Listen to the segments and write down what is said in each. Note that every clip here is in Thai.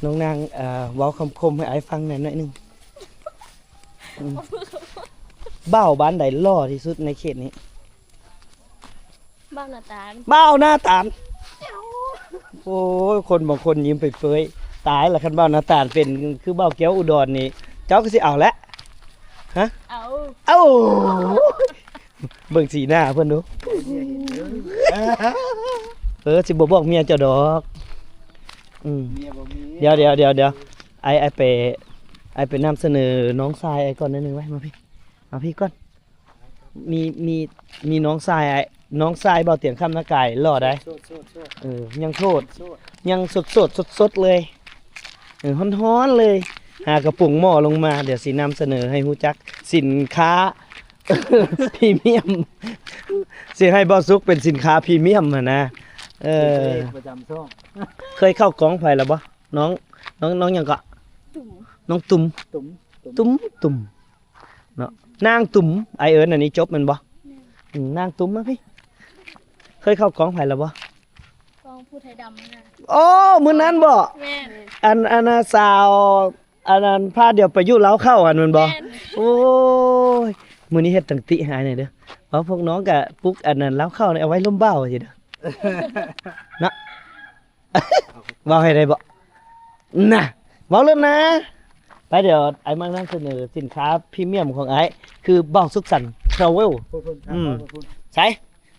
น้องนางเว้าคำคมให้อ้ายฟังหน่อยนึงบ้าวบ้านใดหล่อที่สุดในเขตนี้ บ้านหน้าตาล บ้าวหน้าตาลโอ้ยคนบางคนยิ้มไปเฟยตายละคันบ้าวหน้าตาลเป็นคือบ้าวแก้วอุดรนี่เจ้าก็สิเอาละฮะ เอา เอ้าเบิ่งสีหน้าเพิ่นดูสิบ่บอกเมียเจ้าดอกเดี๋ยวไอไปนำเสนอน้องทรายไอก่อนนิดนึงไว้มาพี่ก่อนมีน้องทรายน้องทรายเบาเตียงคำนากายหล่อได้ยังโทษยังสดเลยฮ้อนๆเลยหากระปุกหม้อลงมาเดี๋ยวสินำเสนอให้ฮู้จักสินค้า พรีเมียมสิให้บ่ซุกเป็นสินค้าพรีเมียมนะประจำช่อง เคยเข้ากองไฟแล้วบ่น้องหยังก็ ตุ่ม น้องตุ่มเนาะนางตุ่มไอเอิ้นอันนี้จบแม่นบ่นางตุ่มมาพี่เคยเข้ากองไฟแล้วบ่ กองผู้ไทยดำนะ โอ้มื้อนั้นบ่ แม่น อันน่ะสาวอันนั้นพาเดี๋ยวไปอยู่เล้าเข้าอันแม่นบ่ แม่น โอ้ยมื้อนี้เฮ็ดตั้งติหายหน่อยเด้อเพราะพวกน้องก็ปลุกอันนั้นเล้าเข้านี่เอาไว้ล้มเบ้าสิเด้อนะ เว้าให้ได้บ่น่ะเว้าแล้วนะไปเดี๋ยวไอ้มานำเสนอสินค้าพรีเมียมของไอ้คือเบ้าสุขสันต์ทราเวลใช่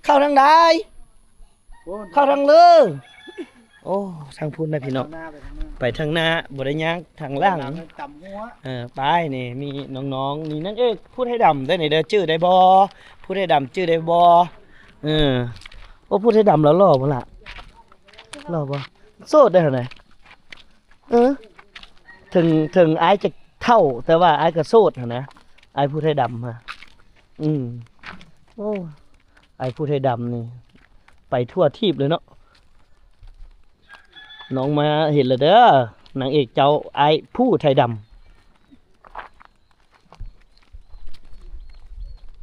เข้าทางใดเข้าทางเลือโอ้ทางพุ่นนะพี่น้องไปทางหน้าบ่ได้ย่างทางล่าง ต่ำหัว ไปนี่มีน้องๆนี่นั่นพูดให้ดำได้ไหนเด้อชื่อได้บ่พูดให้ดำชื่อได้บ่โอ้พูดให้ดำแล้วหล่อบ่ล่ะหล่อบ่โสดได้เท่าไหร่ถึงไอ้จะเท่าแต่ว่าไอ้ก็โสดหั่นนะไอ้พูดให้ดำฮะโอ้ไอ้พูดให้ดำนี่ไปทั่วทีบเลยเนาะน้องมาเห็นเลยเด้อนางเอกเจ้าไอ้ผู้ไทยดำ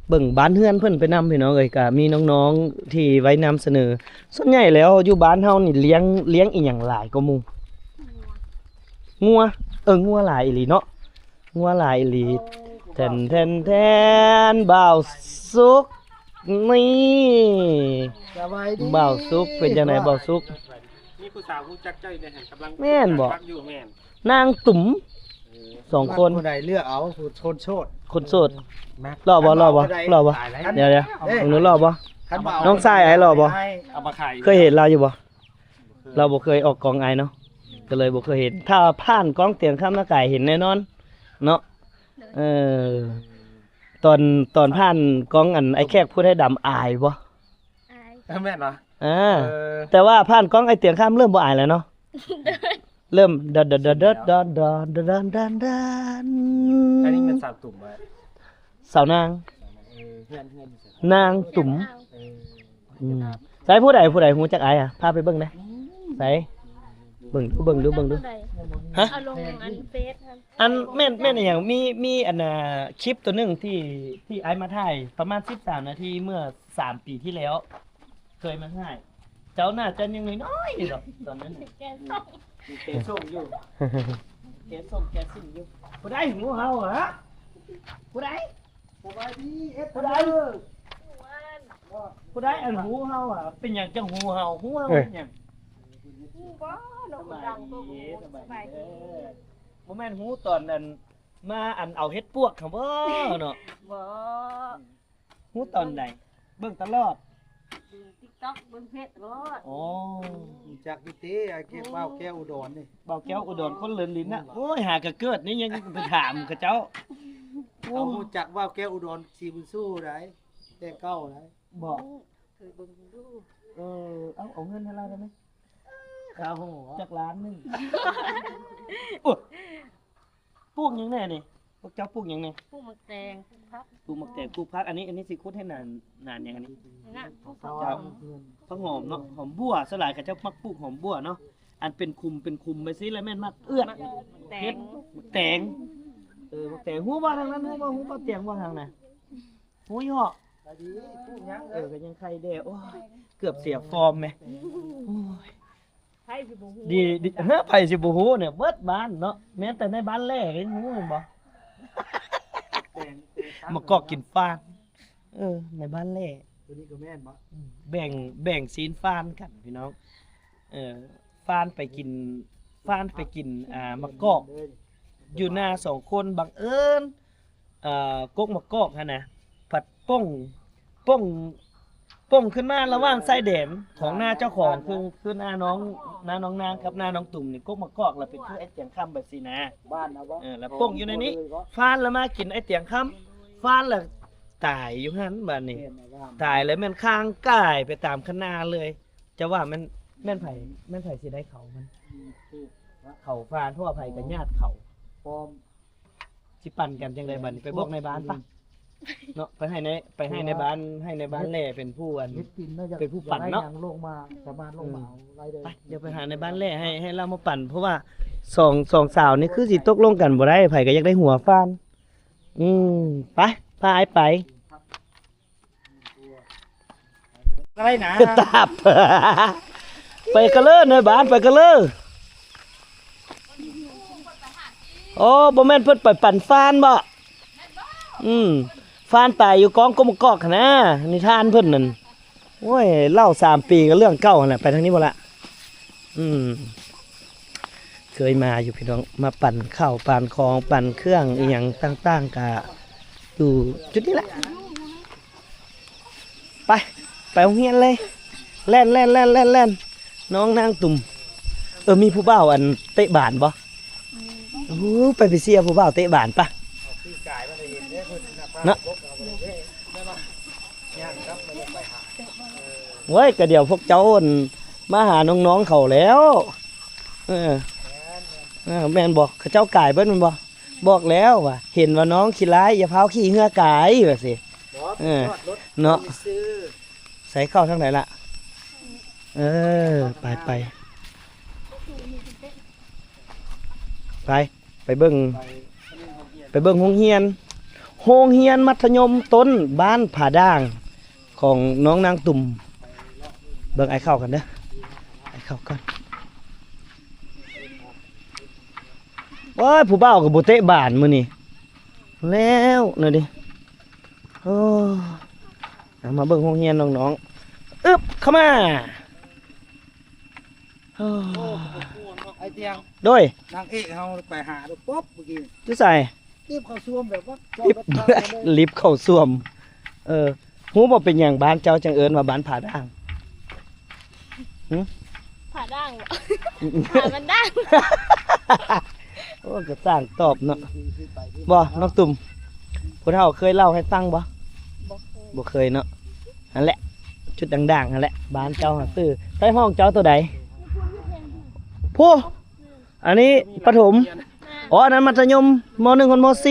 เบิ่งบ้านเฮือนเพิ่นไปนำพี่น้องเอ้ยก็มีน้องๆที่ไว้นำเสนอส่วนใหญ่แล้วอยู่บ้านเฮานี่เลี้ยงอีหยังหลายกว่าหมู่งัวงัวหลายอีหลีเนาะงัวหลายอีหลีแทนบ่าวสุกนี่ สบายดี บ่าวสุกเป็นจังไดบ่าวสุก นี่ผู้สาวผู้จักเจ้าอยู่ในหันกำลัง แม่นบ่ พักอยู่แม่น นางตุ๋มสองคน ผู้ใดเลือกเอาผู้ชนโชด คนโสดรอบ่เดี๋ยวตรงนู้นรอบ่ คันบ่เา น้องทรายไอ้หล่อบ่ เอามาขาย เคยเห็นเราอยู่บ่เราบ่เคยออกกองไอเนาะก็เลยบ่เคยเห็นถ้าผ่านกองเตียงข้ามหน้ากายเห็นแน่นอนเนาะตอนผ่านกองอันไอ้แขกพูดให้ดำอายบ่ อาย แม่นเหรอ แต่ว่าผ่านกองไอ้เตียงข้ามเริ่มบ่อายแล้วเนาะเริ่มดัน อันนี้มันสาวตุ่มไว้ สาวนาง เพื่อน นางตุ๋ม เอา ใส่ผู้ใดฮู้จักอายพาไปเบิ่งได้ใส่เบิ่งดูฮะ เอาลงอันเฟซครับ อันแม่นอหย่างมีอันคลิปตัวหนึงที่ไอ้มาถ่ายประมาณ13นาทีเมื่อ3ปีที่แล้ว เคยมาถ่ายเจ้าน่าจะยังน้อยๆอยู่ดอกตอนนั้นน่ะ แกส่ง เกส่งอยู่ แกสิ่งอยู่ผู้ใดหูเฮาฮะผู้ใด สบายดีเอฟ ผู้ใด วัน ผู้ใดอันหูเฮาเป็นหยังจังหูเฮาเป็นหยัง หูบ่ลงดังตัวหูสบายดี บ่แม่นหูตอนนั้นมาอันเอาเฮ็ดปวกครับบ่เนาะ บ่ หูตอนใดเบิ่งตลอด ดู TikTok เบิ่งเฟซตลอด อ๋อ จากพิธีไอ้เก็บว่าวแก้วอุดรนี่ เบาแก้วอุดรคนเลินลิ้นน่ะโอ้ยหากะเกิดนี่ยังไปถามกับเจ้าโอ้ เอารู้จักว่าวแก้วอุดรสีบุญสู้ได้แต่เก้าได้ บอก เคยเบิ่งดู เอาเงินให้เราได้ไหม ครับผม จากล้านหนึงโอ้ปลูกหยังแน่นี่พวกเจ้าปลูกหยังแน่ ผู้มักแตงผู้พัก ปลูกหมักแตงปลูกพักอันนี้สิคุดให้นานอย่างอันนี้ นะผู้ เขา พัก เอาเพื่อน ผักหอมเนาะหอมบัวสลายกับเจ้ามักปลูกหอมบัวเนาะอันเป็นคุมไปซิแล้วแม่นมักเอื้อ แต เฮ็ ง ดหมักแตงหมักแตงหูบ่ทางนั้นหูบ่เตียงบ่ทางไหนหูยเหาะ สบายดีพูดยัง ก็ยังใครแด่โอ้ยเกือบเสียฟอร์มไหมโอ้ย ให้สิบ่ฮู้ ดีเฮ้อไผสิบ่ฮู้เนี่ยเบิดบ้านเนาะแม้แต่ในบ้านแรกเห็นฮู้เห็นบ่มากอกกินฟานในบ้านแรก ตัวนี้ก็แม่นบ่ แบ่งซีนฟานกันพี่น้องฟานไปกินมะกอกอยู่หน้าสองคนบังเอิญกกมะกอกฮะนะผัดป้งขึ้นมาระหว่างไส้แดนของหน้าเจ้าของคือหน้าน้องนางกับหน้าน้องตุ่มนี่กกมะกอกแล้วเป็นคือไอ้เตียงคำแบบสินะ บ้านนะบ่ แล้วป้งอยู่ในนี้ฟานแล้วมากินไอ้เตียงคำฟานแล้วตายอยู่หั่นบัดนี้ แม่นนะบ้าน ตายแล้วแม่นข้างกายไปตามคณาเลย จะว่าแม่นไผสิได้เขามัน ถูก เขาฟานทั่วไผกับญาติเขา ปลอม สิปั่นกันจังไดบัดนี้ไปบอกในบ้านปะเนาะไปให้ในบ้านแลเป็นผู้อัน เฮ็ดกินน่าจะ เป็นผู้ปั่นเนาะ ยังลงมาสามารถลงมาเอาไรเด้อ ไปเดี๋ยวไปหาในบ้านแลให้เรามาปั่นเพราะว่าสองสาวนี่คือสิตกลงกันบ่ได้ไผก็อยากได้หัวฟานไปพาไอ้ไป อะไรนะ ตาบ ไปกันเลยในบ้านไปกันเลยโอ้บ่แม่นเพิ่นไปปั่นฟานบ่ฟานตายอยู่กองกมกอกหั่นนะนิทานเพิ่นนั่นโอ้ยเล่า3 ปีก็เรื่องเก่าหั่นแหละไปทางนี้บ่ละเคยมาอยู่พี่น้องมาปั่นข้าวปั่นของปั่นเครื่องอีหยังต่างๆก็อยู่จุดนี้แหละไปโรงเรียนเลยแล่นน้องนางตุ่มมีผู้บ่าวอันเตะบานบ่โอ้ไปเสียผู้บ่าวเตะบานปะเนาะเว้ยก็เดี๋ยวพวกเจ้ามาหาน้องๆเขาแล้วแม่นบอกเขาเจ้ากายเบิ้ลมันบอกแล้วว่าเห็นว่าน้องขี้ร้ายอย่าพาวขี้เหือกายว่าสิเนาะใส่เข้าทางไหนล่ะไปเบิ่งโรงเรียนมัธยมต้นบ้านผาด่างของน้องนางตุ่มเบิ่งไอ้เข้ากันเด้อไอ้เข้าก่อนว้ายผู้บ่าวกับบุเตะบานมื้อนี้แล้วหน่อยดิโอ้มาเบิ่งโรงเรียนน้องๆอึ๊บเข้ามาไอเตียง โดย นางเอกเฮาไปหาดูป๊อบเมื่อกี้ จุใส่ รีบเข้าซ่วมแบบว่า ลิฟต์เข้าซ่วมฮู้บ่เป็นหยังบ้านเจ้าจังเอิ้นว่าบ้านผาด่าง ผ่าด่างผ่ามันด่าง โอ้ก็สร้างตอบเนาะบ่น้องตุ่มผู้เฒ่าเคยเล่าให้ฟังบ่ บ่เคย บ่เคยเนาะนั่นแหละชุดดังๆนั่นแหละบ้านเจ้าตื้อใต้ห้องเจ้าตัวใดผู้อันนี้ประถมอ๋ออันนั้นมัธยมม.1 คนม.4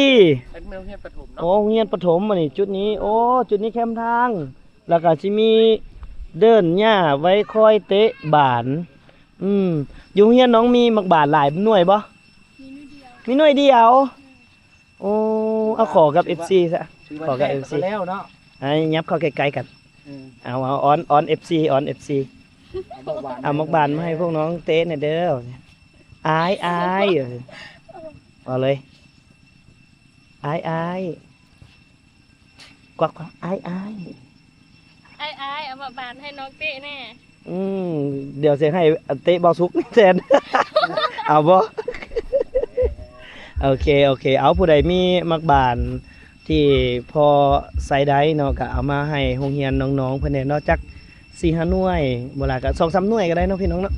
เป็นโรงเรียนประถม โอ้ เนาะ โรงเรียนประถมอันนี้จุดนี้โอ้จุดนี้แคมทางแล้วก็สิมีเดินหญ้าไว้คอยเตะบานอยู่โรงเรียนน้องมีมักบาทหลายหน่วยบ่ มีนิดเดียวมีหน่วยเดียวโอ้เอาขอกับ FC ซะขอกับ FC แล้วเนาะ ยับเข้าใกล้ๆกันเอาออน FC เอามักบานมาให้พวกน้องเตะหน่อยเด้ออายเอาเลยอายกวักอาย ไอ้เอามาบานให้น้องเต้แน่ เดี๋ยวเสียให้เตะบอลซุกแทน เอาบ่ โอเคเอาผู้ใดมีมักบานที่พอใส่ได้เนาะก็เอามาให้โรงเรียนน้องๆเพิ่นเนี่ยนอกจาก 4-5 หน่วยบ่ล่ะก็ 2-3 หน่วยก็ได้เนาะพี่น้องเนาะ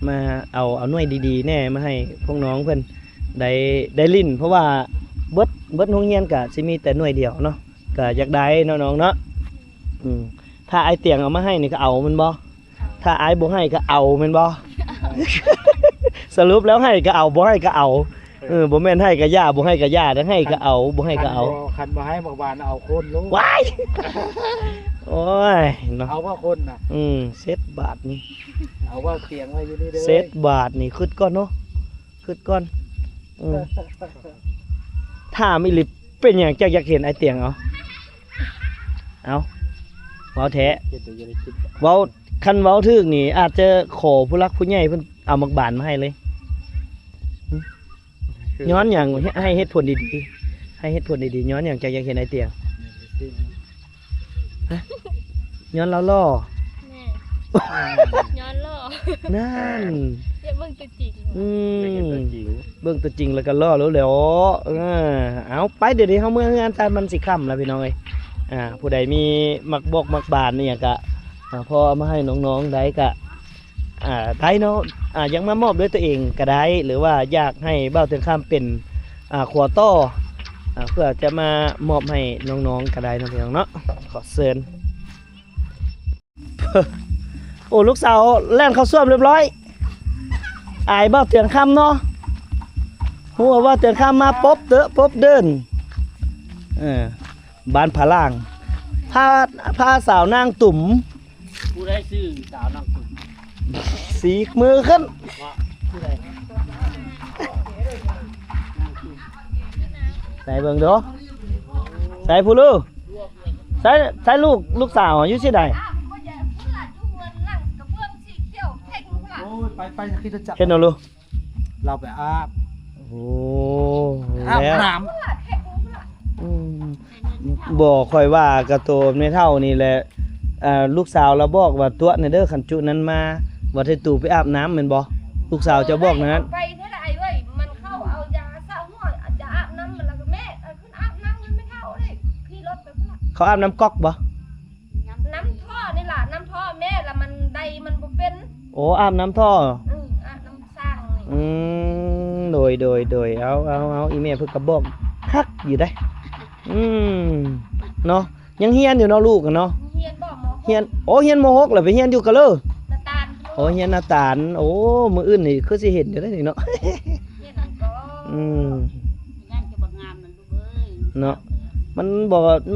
มาเอาหน่วยดีๆแน่มาให้พวกน้องเพิ่นได้ลิ้นเพราะว่าเบิดโรงเรียนก็สิมีแต่หน่วยเดียวเนาะก็อยากได้เนาะน้องเนาะถ้าไอ้เตียงเอามาให้นี่ก็เอามันบ่ถ้าไอ้บ่ให้ก็เอาแม่นบ่ สรุปแล้วให้ก็เอาบ่ให้ก็เอาบ่แม่นให้ก็ย่าบ่ให้ก็ย่าถ้าให้ก็เอาบ่ให้ก็เอา คันบ่ให้บอกบานเอาคนลูก ว้าย โอ้ยเนาะ เอาว่าคนน่ะ เซตบาทนี่ เอาว่าเตียงไว้อยู่นี่เด้อ เซตบาทนี่ขึ้นก่อนเนาะขึ้นก่อนถ้ามีลิปเป็นหยังจักอยากเห็นไอ้เตียงเอาแท้ เฮ็ดอยู่ในคลิป เว้า คันเว้าถึกนี่อาจจะขอผู้รักผู้ใหญ่เพิ่นเอามักบานมาให้เลยย้อนหยังให้เหตุผลดีๆให้เหตุผลดีๆย้อนหยังจะยังเห็นไอ้เตียงย้อนเราล่อ แม่ย้อนล่อ นั่น เดี๋ยวเบิ่งตัวจริง เบิ่งตัวจริงแล้วก็ล่อแล้วแหล้วเอาไปเดี๋ยวนี้เฮาเมื่องานตามมันสิค่ำแล้วพี่น้องเอ้ยผู้ใดมีมักบอกมักบานนี่หยังก็พอเอามาให้น้องๆได้ก็ได้เนาะยังมามอบด้วยตัวเองก็ได้หรือว่าอยากให้เบ้าเตือนข้ามเป็นขวต่อเพื่อจะมามอบให้น้องๆก็ได้นะพี่น้องเนาะขอเชิญ โอ้ลูกสาวแล่นเข้าส้วมเรียบร้อยอายเบ้าเตือนข้ามเนาะหัวว่าเตือนข้ามมาป๊บเดินบ้านผาล่างผ้าสาวนางตุ่ม ผู้ได้ชื่อสาวนังตุ่ม สีมือขึ้น ผู้ใด ใส่เบิ่งดูใส่ผู้ลูกใส่ลูกสาวอยู่ที่ใด โอ้ยไปคิดจะจับ เห็นเอาลูก เราไปอาบ โอ้ อาบ แล้ว น้ อืมบอกคอยว่ากระโตมในเท่านี่แหละลูกสาวเราบอกว่าตัวในเด้อขันจุนั้นมาว่าให้ตู่ไปอาบน้ำแม่นบ่ลูกสาวจะบอกนั้น ไปเท่าไหร่เว้ยมันเข้าเอายาเศร้าห้อยจะอาบน้ำมันแล้วก็แม่ขึ้นอาบน้ำมันไม่เท่าเลยขี่รถไปเพื่อ เขาอาบน้ำก๊อกบ่ น้ำท่อนี่ล่ะน้ำท่อแม่ละมันใดมันบ่เป็น โอ้อาบน้ำท่อ อาบน้ำสร้างนี่ โดยเอาอีเมลเพิ่นก็บอกคักอยู่ได้เนาะยังเฮียนอยู่เนาะลูกเนาะ เฮียนบ่หมอ เฮียนโอ้เฮียนม .6 แล้วไปเฮียนอยู่กะเลอ ตาตาล โอ้เฮียนหน้าตาลโอ้มื้ออื่นนี่คือสิเห็นอยู่ได้นี่เนาะ เฮียนนั่นก็ นั่นจะบังงามมันลูกเอ้ย เนาะมั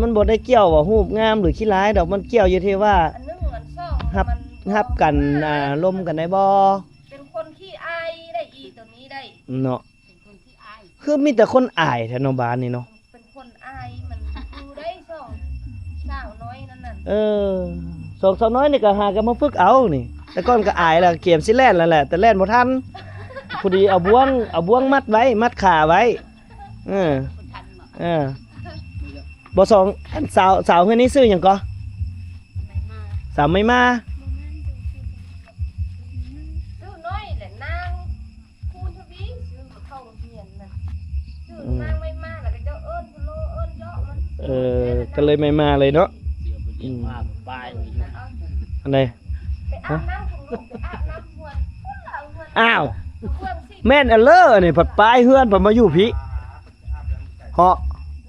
นบ่ได้เกี่ยวว่ารูปงามหรือขี้ร้ายดอกมันเกี่ยวอยู่ที่ว่า อันนึงอันสอง ฮับกันลมกันได้บ่ เป็นคนขี้อายได้อีตัวนี้ได้ เนาะ เป็นคนที่อาย คือมีแต่คนอายแถวโนบ้านนี่เนาะ เป็นคนอายมันดูได้สองสาวน้อยนั่นน่ะ สองสาวน้อยนี่ก็หากันมาฝึกเอานี่แต่ก่อนก็อายแล้วเกมสิแล่นแล้วแหละแต่แล่นบ่ทันพอดีเอาบ่วงมัดไว้มัดขาไว้คนทันบ่ บ่สองอันสาวเฮือนนี้ซื้อหยังก็ ไม่มา สาวไม่มา ซื้อน้อยแหละนางคูณทวีซื้อเข้าโรงเรียนน่ะซื้อนางไม่มาแล้วก็เจ้าเอิ้นโลเอิ้นเยาะมัน ก็เลยไม่มาเลยเนาะ เดี๋ยวไปเยี่ยมมาไป อันใด ไปอาบน้ำของลูกไปอาบน้ำหวนพุ่นละหวน อ้าว หวนสิ แม่นอันเลอนี่ผัดปลายเฮือนผัดมาอยู่พี่เหาะ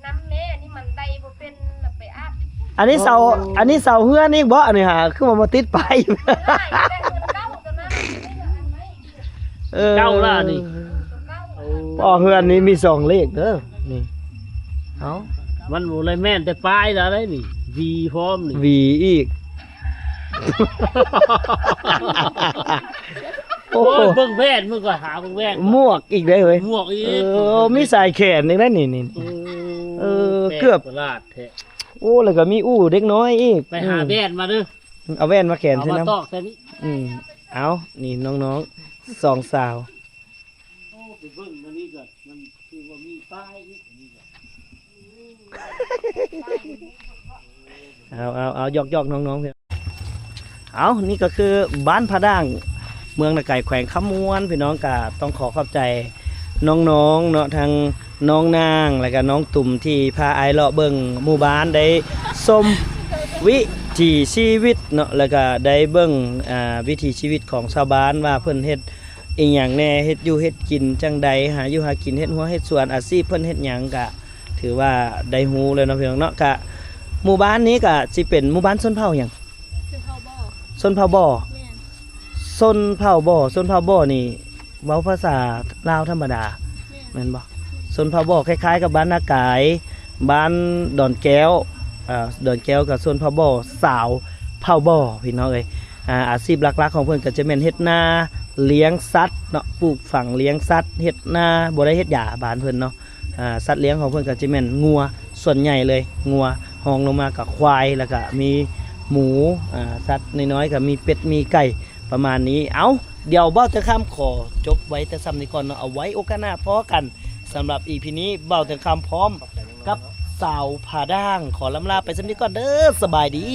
น้ำแม่นี่มันใดบ่เป็นน่ะไปอาบที่พุ่น อันนี้เสาเฮือนนี่บ่อันนี้หาคือมาติดไป ได้แต่เงินเก่าตัวนั้นไม่เหลืออันไหน เจ้าล่ะนี่ ตัวเก่า พ่อเฮือนนี้มี2เลขเด้อนี่เอา มันบ่เลยแม่นแต่ปลายแล้วได้นี่วีพร้อมนี่ วีอีก โอ้ โอ้ยเบิ่งแว่นมึงก็หาเบิ่งแว่น หมวกอีกได้เว้ย หมวกอีก มีสายแขนอีกได้นี่ เกือบ ประหลาดแท้ โอ้แล้วก็มีอู้เด็กน้อยอีก ไปหาแว่นมาเด้อ เอาแว่นมาแขน เอา ใช่ มา ไหม ตอกใส่นี่ เอานี่น้องๆ2สาว โอ้ไปเบิ่งมานี่ก่อนมันคือว่ามีป้ายนี่ก่อน เอายอกน้องๆเถอะเอานี่ก็คือบ้านผาด่างเมืองนาไก่แขวงขมวนพี่น้องก็ต้องขอขอบใจน้องๆเนาะทางน้องนางแล้วก็น้องตุ่มที่พาไอเลาะเบิ่งหมู่บ้านได้ชมวิถีชีวิตเนาะแล้วก็ได้เบิ่งวิถีชีวิตของชาวบ้านว่าเพิ่นเฮ็ดอีหยังแน่เฮ็ดอยู่เฮ็ดกินจังใดหาอยู่หากินเฮ็ดหัวเฮ็ดสวนอาชีพเพิ่นเฮ็ดหยังก็ถือว่าได้ฮู้เลยเนาะพี่น้องเนาะก็หมู่บ้านนี้ก็สิเป็นหมู่บ้านชนเผ่าหยัง คือเขาบ่ ชนเผ่าบ่ แม่น ชนเผ่าบ่นี่เว้าภาษาลาวธรรมดาแม่นบ่ชนเผ่าบ่คล้ายๆกับบ้านนากายบ้านดอนแก้วดอนแก้วกับชนเผ่าบ่สาวเผ่าบ่พี่น้องเอ้ยอาชีพหลักๆของเพิ่นก็จะแม่นเฮ็ดนาเลี้ยงสัตว์เนาะปลูกฝังเลี้ยงสัตว์เฮ็ดนาบ่ได้เฮ็ดหญ้าบ้านเพิ่นเนาะสัตว์เลี้ยงของเพิ่นก็จะแม่นงัวส่วนใหญ่เลยงัวห้องลงมากับควายแล้วก็มี หมูสัตว์น้อยๆก็มีเป็ดมีไก่ประมาณนี้เอาเดี๋ยวเบ้าเตอข้ามขอจบไว้แต่ซ้ำนี้ก่อนเนาะเอาไว้โอกาสหน้าพอกันสำหรับ EP นี้เบ้าเตอข้ามพร้อมกับสาวผาด่างขอลำลาไปซ้ำนี้ก่อนเด้อสบายดี